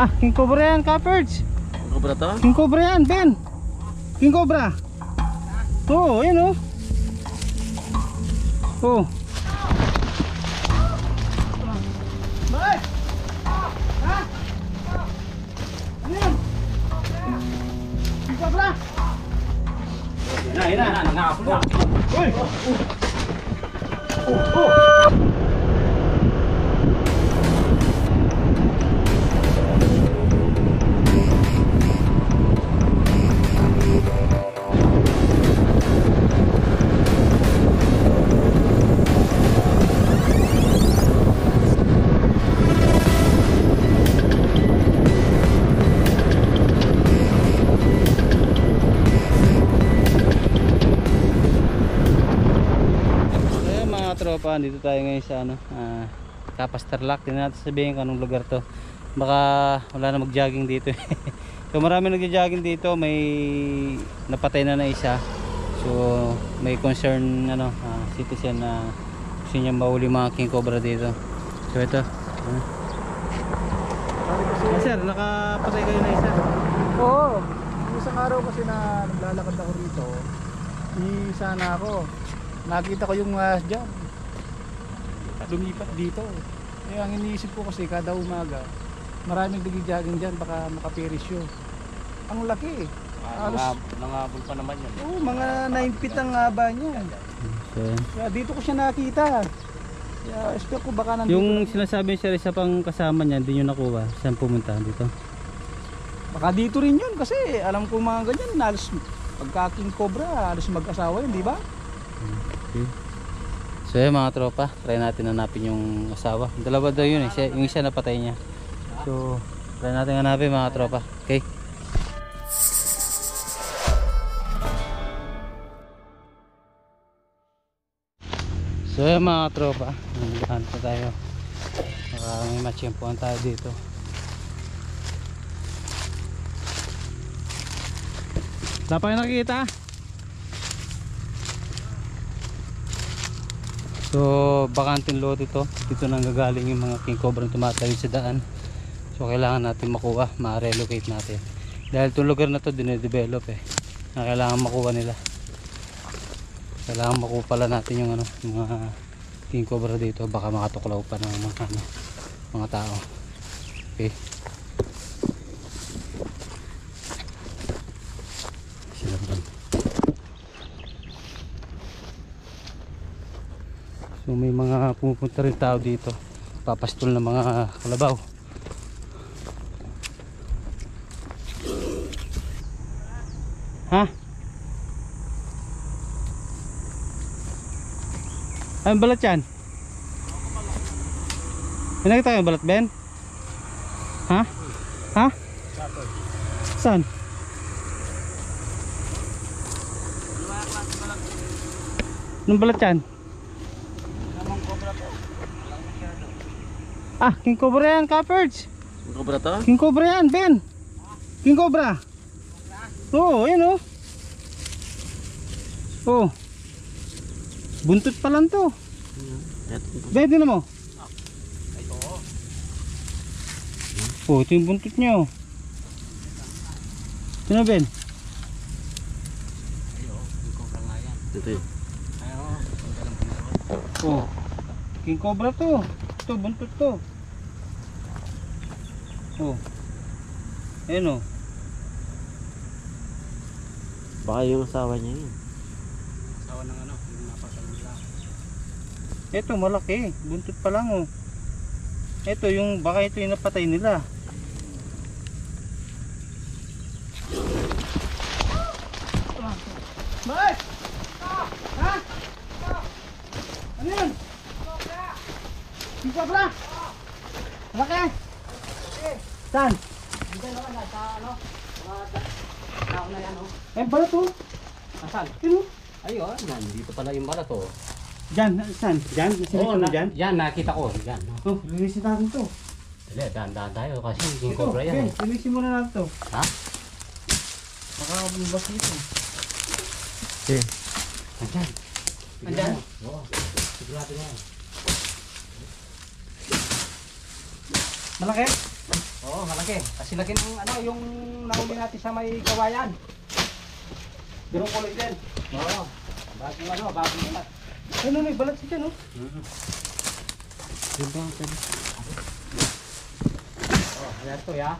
Ah, king cobra yan, Caperge. King cobra to? King cobra yan, Ben. King cobra. Oo, yun oh. Oh. Bakit? Ha? Ano yan? King cobra. Yan na, nangapon na. Uy! Oh! Tropa, dito tayo ngayon sa ano, Kapas Tarlac. Tingnan natin sabihin kung anong lugar to. Baka wala na mag-jogging dito. So marami nagja-jogging dito, may napatay na isa. So may concern ano, citizen na gusto niya mahuli mga king cobra dito. So ito. Sir, nakapatay kayo na isa? Oo. Isang araw kasi na naglalakad ako rito. Isa na ako. Nakita ko yung dyan. Lumipat dito. Kaya ang iniisip ko kasi kada umaga maraming nagja-jogging dyan, baka makaperisyo. Ang laki. Nangabol pa naman yan. Oo, mga 9 feet ang haba niya. Okay. Kaya dito ko siya nakita. Kaya expect ko baka nandito. Yung sinasabi niya isa pang kasama niya, hindi nyo nakuha. Saan pumunta dito? Baka dito rin yun kasi alam ko mga ganyan, halos pagka king cobra, halos mag-asawa yun, di ba? Okay. So yun mga tropa, try natin hanapin yung asawa. Dalawa daw yun eh, yung isa napatay niya. So try natin hanapin mga tropa. Okay. So yun mga tropa, nandaan pa tayo. Baka may matsyempohan tayo dito. Wala pa kayo nakikita? So bakanting lot ito. Dito nang gagaling yung mga king cobra na tumatawid sa daan. So kailangan natin makuha, ma-relocate natin. Dahil itong lugar na to dinedevelop eh, na kailangan makuha nila. Kailangan makuha pala natin yung ano, yung mga king cobra dito. Baka makatuklaw pa ng mga tao. Okay. So may mga pumupunta rin tao dito, papastol ng mga kalabaw. Ha? Anong balat yan? May nakita kayong balat, Ben? Ha? Ha? Saan? Anong balat yan? Ah, king cobra yan, Caperge. King cobra to? King cobra yan, Ben. King cobra. Oo, yun oh. Oh. Buntot pa lang to. Ben, tingnan mo. Oh, ito yung buntot niya oh. Tingnan Ben. Ito yun. Oh. King cobra to. Ito, buntot to. Oh. Ayun oh. Baka yung asawa niya yun. Asawa ng ano, yung napasal nila. Ito malaki, buntot pa lang oh. Ito yung, baka ito yung napatay nila. Bakit? Ha? Ano yun? King cobra? Malaki? Saan? Dito naman sa ano, tao na yan oh. Eh, balat oh. Asan? Yun oh. Ayun, nandito pala yung balat oh. Diyan, saan? Diyan? Oo, Diyan? yan nakita ko, yan. Oh, linisin natin to. Dali, dahan-dahan tayo kasi king Ito, cobra yan. okay, linisin muna natin to. Ha? Baka bumabas dito. Okay. Andyan. Andyan? Oo. Sigurado yan. Malaki? Oo, malaki. Kasi laki ng ano, yung nahuli natin sa may kawayan. Dirong kulay din. Oo. Bagong balat. Ano, may balat siya no? Diba? Oh, ayan to ya.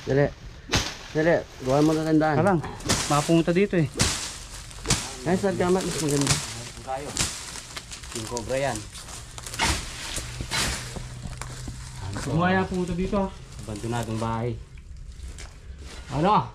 Dali. Dali. Gawa mo na tandaan. Kalang, makapunta dito eh. Ay, sa gamat. Mas maganda. Ang tayo. King cobra yan. Kumaya pumunta dito ha. Abandonadong bahay. Ano?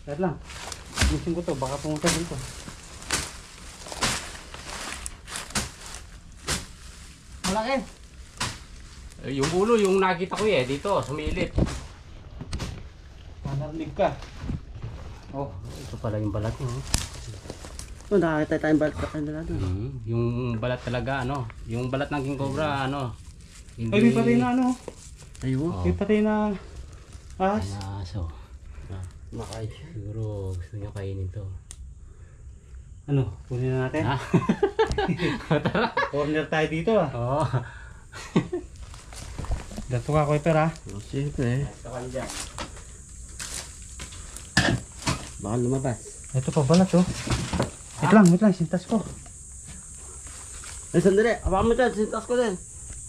Lahat lang. Gusto ko to, baka pumunta dito. Malaki. Yung ulo, yung nakita ko dito, sumilip. Narinig ka. Oh, ito pala yung balat niya. Oh, nakakita tayong balik ka nila doon. Yung balat talaga, ano? Yung balat ng king cobra, ano? Ay, may patay na ano. Ayun. Oh. May patay na ahas. Ay, aso. Makay. Siguro gusto niya kainin to. Ano, kunin na natin. Ha? Tara. Corner tayo dito ah. Oo. Dato ka, Kuiper ha. Oh, siyempre. Ito kayo dyan. Baka lumabas. Ito pa balat oh. Wait lang, sintas ko. Ay, sandali. Abakan mo dyan. Sintas ko din.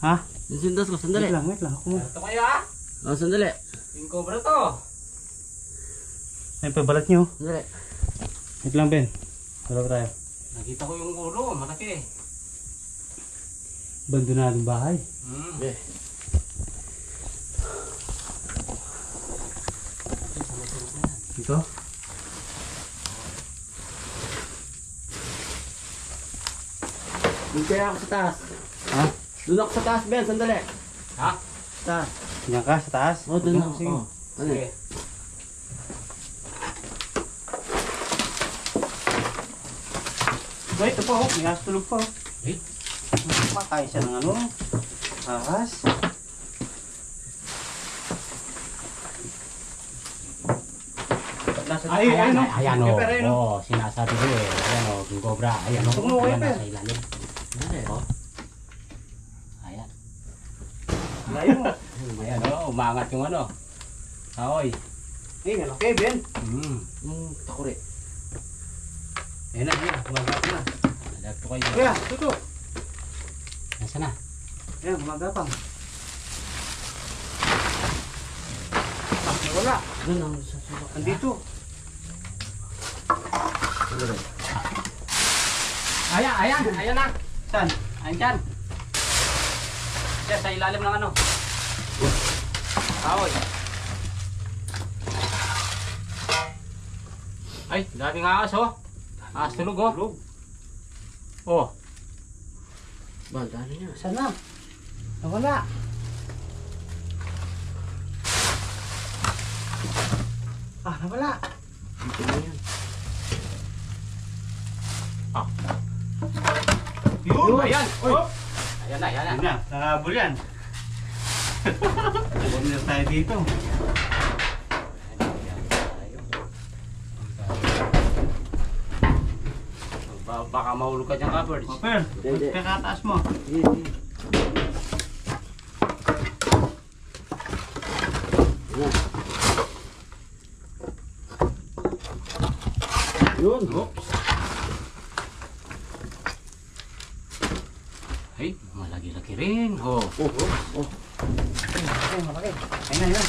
Ha? Yung sintas ko. Sandali. Wait lang. Ako mo. Ito kayo ha? Oh, sandali. King cobra to. Ayun pa balat nyo. Sandali. Wait lang, Ben. Wala tayo. Nakita ko yung ulo, malaki. Abandonadong bahay. Okay. Ito? Doon kaya ako sa taas. Ha? Doon ako sa taas, Ben. Sandali. Ha? Taas. Diyan ka, sa taas? Oh, doon ako. Sige. Oh. Ano? Sige. Wait, ito pa oh. May ahas tulog pa oh. Eh? Makain siya ng ano? Ahas. Nasa Ay, ayan, ayun, ayan, oh. oh. Pero ayun, oh. Oh, sinasabi ko Ayan oh, king cobra. Ayan oh. Tumulong kayo, Ayan, Pe. nasa ilalim. Sandali. Oh. Ayan. Layo mo. Ayan oh, umangat yung ano. Aoy. Eh, malaki, Ben. Takuri. Ayan na, gumagapang na. Adapto kayo. Kuya, tuto. Nasaan na? Ayan, gumagapang. Wala. Doon ako sa sulok. Andito. Sandali. Ayan na. Saan? Ayan dyan. Diyan, sa ilalim ng ano. Aoy. Ay, daming ahas oh. Ahas tulog oh. Tulog. Oh. Ba, dami niya. Saan na? Nawala. Ah, nawala. Dito na yan. Yun! Ayan. Uy! Ayan na. Yan na, nangahabol yan. Corner tayo dito. Baka mahulog ka dyan, Kaperds. Super, Hindi. kakataas mo. Sige, sige. Yan. Yun. Ay, malaki-laki rin. Oh. Ay, malaki. Ayun na, yun.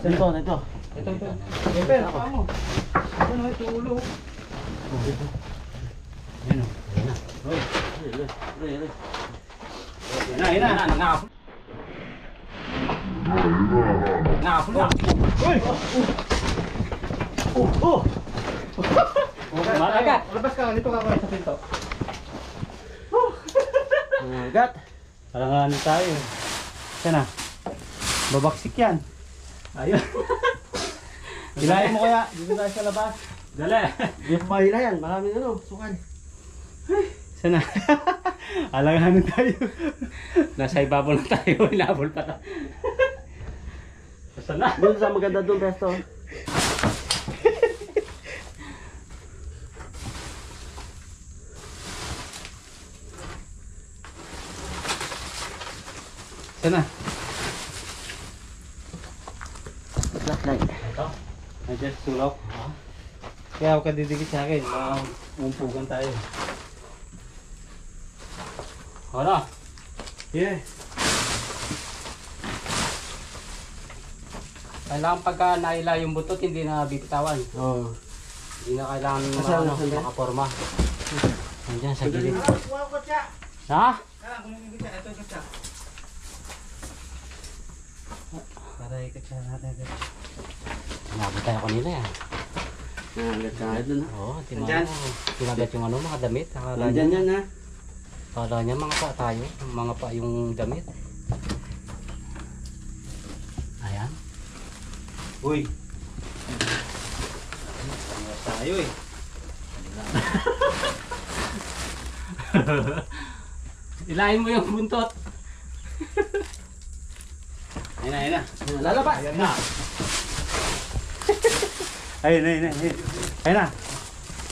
Ito, ito. Ito. Super, ako mo. Ito na, ito ulo. Yan o. Ayan na. Yan na. Nangapul. Nangapul na. Uy! Malagat. Labas ka, dito ka sa pinto. Gat. Palanganin tayo. Yan na. Babaksik yan. Ayun. Hilahin mo kaya, dito tayo sa labas. Dali. Di pa mahila yan. Maraming ano, sukan. Sana. Alanganin tayo. Nasa ibabaw na tayo. Inabol pa tayo. Saan na? Doon sa maganda doon, pesto. Ito na. Flashlight. Ito. Nandiyan sa sulok. Kaya huwag ka didikit sa akin. Umumpugan tayo. Ano? Yeah. Kailangan pagka naila yung butot, hindi na bibitawan. Oo. Hindi na kailangan Asan, asan ba? makaporma. Nandiyan sa gilid. Ha? Para ikot siya natin. Nabot tayo kanila yan. Agad ka doon ha. Oo, Nandyan. tinagat yung ano, mga damit. Akala Nandyan niya, yan ha. akala niya mga pa tayo. Mga pa yung damit. Ayan. Uy. Ano tayo eh. Ilahin mo yung buntot. Ayun na, ayun na. Lalabas. Ayun na. Ayun na, ayun na. Ayun na.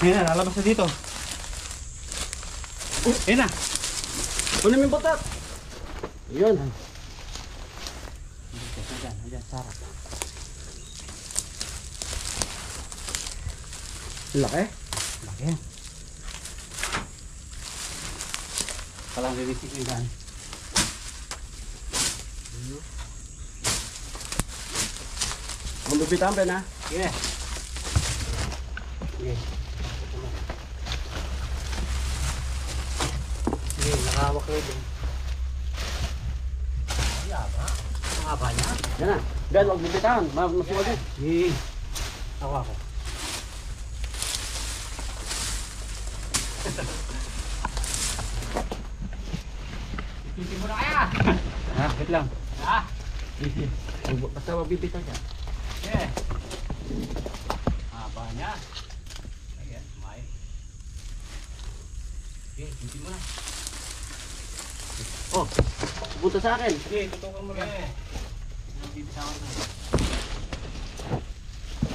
Ayun na, lalabas na dito. Ayun na. Kunin mo yung butot. Yun. Ayan, ayan, sarap. Laki. Laki yan. Palang rinisik yung daan. Ang bibitaan pa na. Sige. Sige. Sige, nakahawak ko yun. Ang haba niya. Yan na. Ben, huwag bibitaan. Masuwag yun. Sige. Ako. Titi mo na kaya. Ha, wait lang. Ha? Basta magbibitaw siya. Yeah. Haba niya. Ayan, may. Okay, titi mo na. Oh, punta sa akin. Sige, tutukan mo lang. Bibitawan na.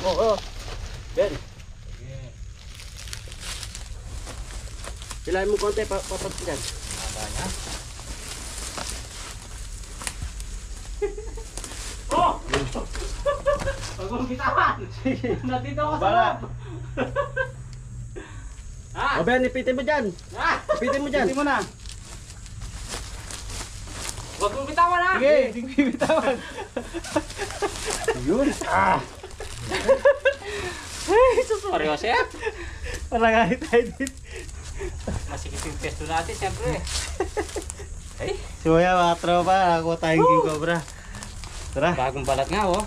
Oh. Ben, Yeah. silahin mo konti. Papat dyan. Haba niya. Huwag mong bitawan! Nandito ako sa Bala. loob! Ha? Oh, Ben, ipitin mo dyan. Ha? Ipitin mo dyan. Hindi mo na. Huwag mong bitawan ha! Sige, hindi ko bibitawan. Yun. Sorry, Joseph! Parang kahit tayo dito. Masikip yung pesto natin, siyempre. Ay, So yan mga tropa, nakakuha tayong king cobra. Tara. bagong balat nga oh.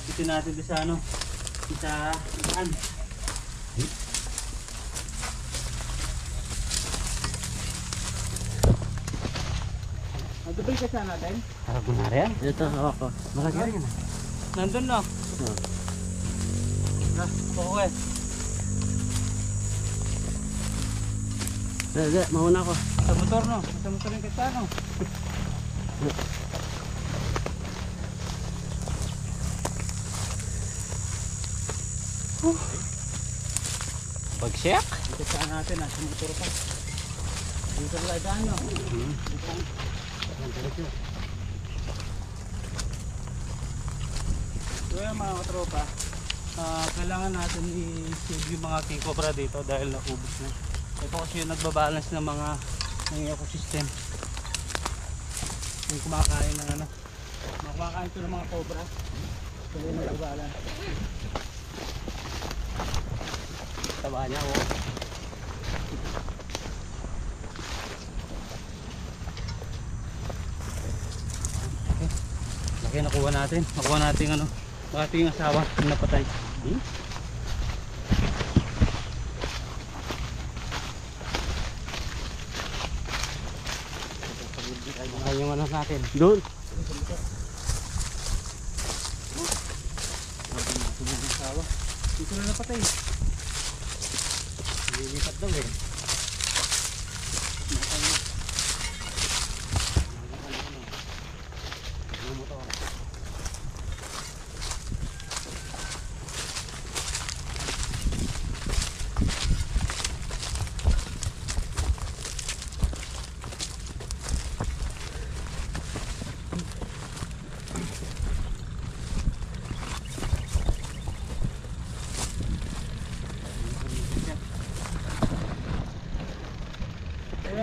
Ito natin doon sa ano. Sa saan? Madubay ka saan natin? Harap mo na rin. Ito, hawak ko. Malaki rin yan. Nandun no. Okay. Hindi, mauna ko. Sa motor no. Sa motor yung kita no. Pag-check. Dito saan natin sa motor pa. Dito lang daan no. So yan mga katropa. Kailangan natin i-save yung mga king cobra dito dahil naubos na. Ito kasi yung nagbabalance ng mga ng ecosystem. Yung kumakain ng ano. Kumakain ito ng mga cobra. Ito yung nagbabalance. Taba niya oh. Laki nakuha natin. Nakuha natin ano. Ating asawa na napatay. Ay, yung ano natin. Doon. Dito na napatay. Lilipat daw eh.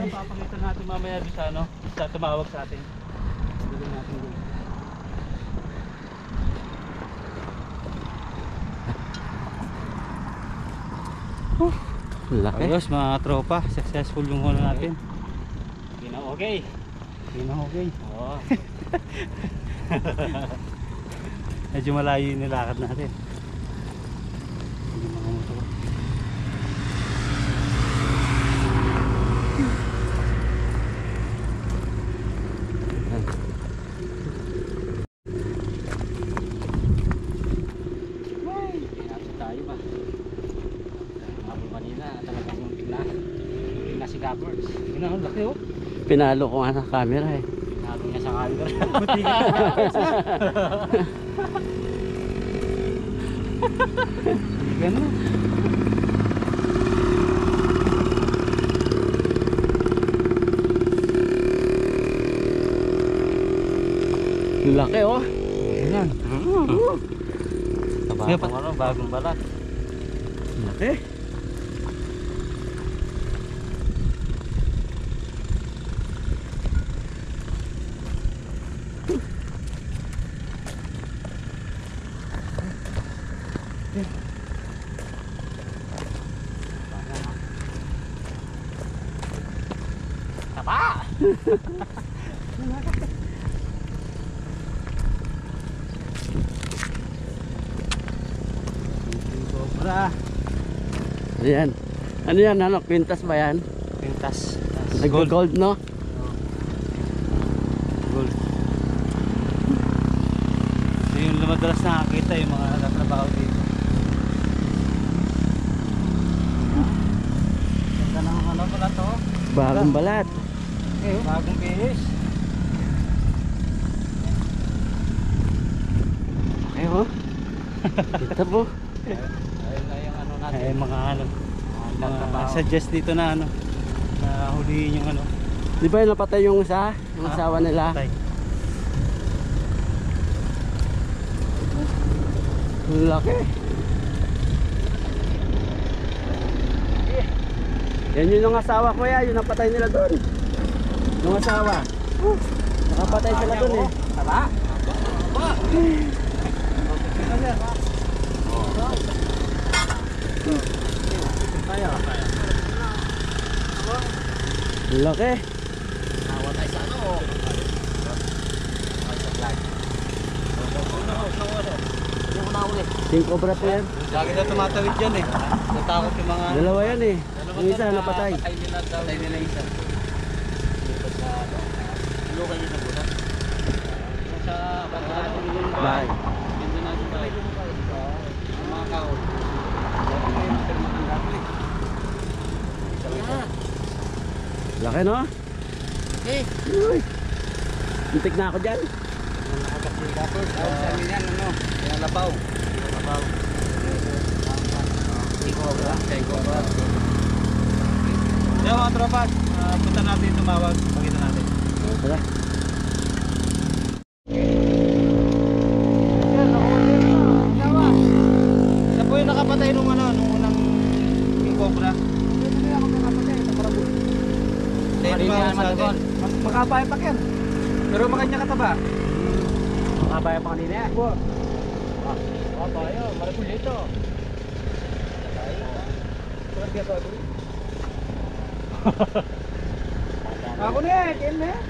Papakita natin mamaya doon sa ano, sa tumawag sa atin. Dito natin doon. Laki. Ayos mga tropa, successful yung huli natin. Okay. Okay. Oo. Medyo malayo yung nilakad natin. Hindi mga motor. Pinapos tayo ba? Habol kanina, talagang tingnan si Gappers. Yun ang laki oh. Pinalo ko nga sa camera eh. Nalo niya sa camera. Ganun. Laki oh. Yan. Bagong ano, bagong balat. Laki. Tapa! Cobra. Ano yan? Ano yan? Ano? Quintas ba yan? Pintas. Nag-gold no? Gold. So yung lumadalas nakakita yung mga natrabaho dito. Ganda ng ano pala to. Bagong balat. Bagong bihis. Ay oh. Kita po. Ayun na yung ano natin. Ay mga ano. Mga trabaho. suggest dito na ano. Na huliin yung ano. Di ba yung napatay yung isa? Yung asawa nila? Tay. Laki. Yan yun yung asawa ko ya. Yung napatay nila doon. Yung asawa. Nakapatay sila doon eh. Tapa! Laki. Tawa tayo sa ano. Tayo sa vlog. Yung unahuli. King Cobra po yan. Lagi na tumatawid dyan eh. Natakot yung mga Dalawa yan eh. Yung isa napatay. Patay nila daw. Patay nila isa. Dito sa ano. Lukan yung nabutan. Yung sa bantaan. Bahay. Hindi natin ba? Ang mga kaon. Laki no? Eh! Uy. Muntik na ako dyan. Sa amin yan ano. Yung labaw. Labaw. Iko ba? Yan mga tropa. Punta natin tumawag. Pakita natin. Tara. Siya po yung nakapatay nung ano. Nung unang King Cobra. Kanina yan matagon. Makapaya pa yan. Pero makanya kataba. Makabaya pa kanina yan. Makabaya. Malapul dito. Ako na eh, kain na eh.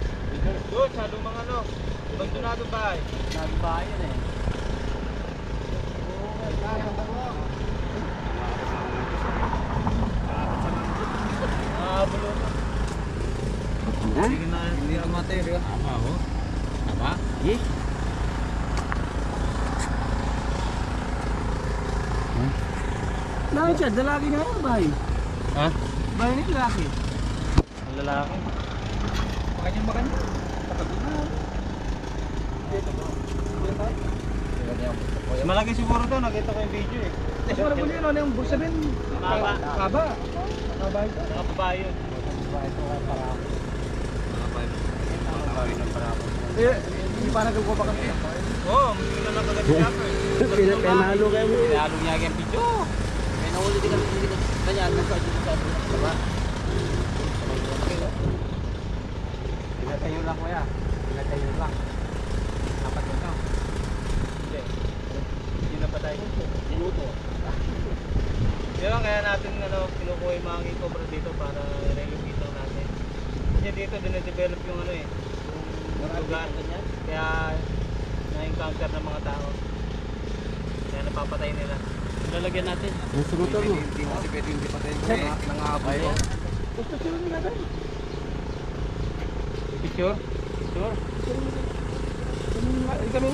Doon sa lumang ano. Abandonado bahay. Nagbahay yan eh. Bulong. Ha? Sige na. Hindi na material. Tama ho. Tama? Eh? Laki siya, dalaki nga yan bahay. Ha? Bahay ni lalaki. Ang lalaki. Makanya. Patabi na. Mas malaki siguro to. Nakita ko yung video eh. Mas malapul yun, ano yung bulsa rin? Haba. Haba. Haba ito. Nakababae yun. Eh, hindi pa nagagawa pa kasi. Oo, hindi na nakagat siya ako eh. Pinalo kayo mo. Pinalo niya yung video. May nahuli din kami ganyan. Nasa dito sa diba? kaya natin ano, kinukuha yung mga king cobra dito para relocate lang natin. Kasi dito dinedevelop yung ano eh, yung lugar. Kaya na-encounter ng mga tao. Kaya napapatay nila. Lalagyan natin. Yung surutan mo. Hindi mo kasi pwede hindi patayin ko eh. Nangahabol ko. Gusto sila nila doon. Picture? Sure? Kami